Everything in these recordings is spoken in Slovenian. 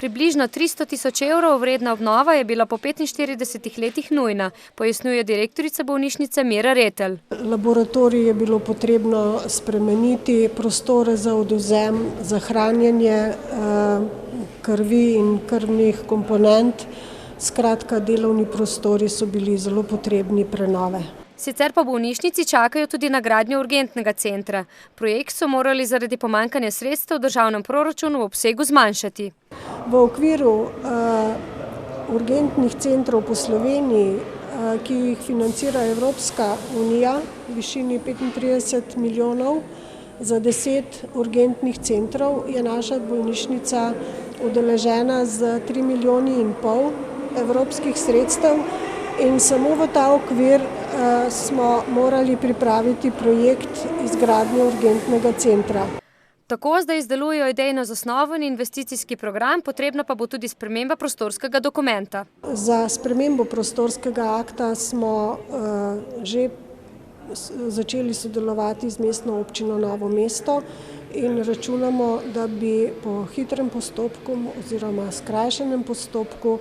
Približno 300 tisoč evrov vredna obnova je bila po 45 letih nujna, pojasnjuje direktorica bolnišnice Mira Retelj. Laboratorij je bilo potrebno spremeniti, prostore za odvzem, za hranjenje krvi in krvnih komponent. Skratka, delovni prostori so bili zelo potrebni prenove. Sicer pa v bolnišnici čakajo tudi na gradnjo urgentnega centra. Projekt so morali zaradi pomanjkanja sredstev v državnem proračunu v obsegu zmanjšati. V okviru urgentnih centrov po Sloveniji, ki jih financira Evropska unija v višini 35 milijonov za 10 urgentnih centrov, je naša bolnišnica udeležena z 3,5 milijona evropskih sredstev. In samo v ta okvir smo morali pripraviti projekt izgradnje urgentnega centra. Tako zdaj izdelujejo idejno zasnoven investicijski program, potrebna pa bo tudi sprememba prostorskega dokumenta. Za spremembo prostorskega akta smo že začeli sodelovati z mestno občino Novo mesto in računamo, da bi po hitrem postopku oziroma skrajšanem postopku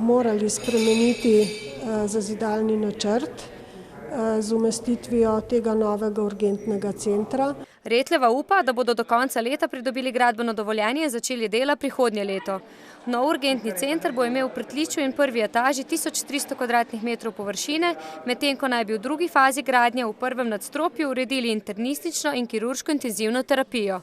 morali spremeniti zazidalni načrt z umestitvijo tega novega urgentnega centra. Retljeva upa, da bodo do konca leta pridobili gradbeno dovoljenje in začeli dela prihodnje leto. Nov urgentni center bo imel v pritličju in prvi etaži 1300 kvadratnih metrov površine, medtem ko naj bi v drugi fazi gradnje v prvem nadstropju uredili internistično in kirurško intenzivno terapijo.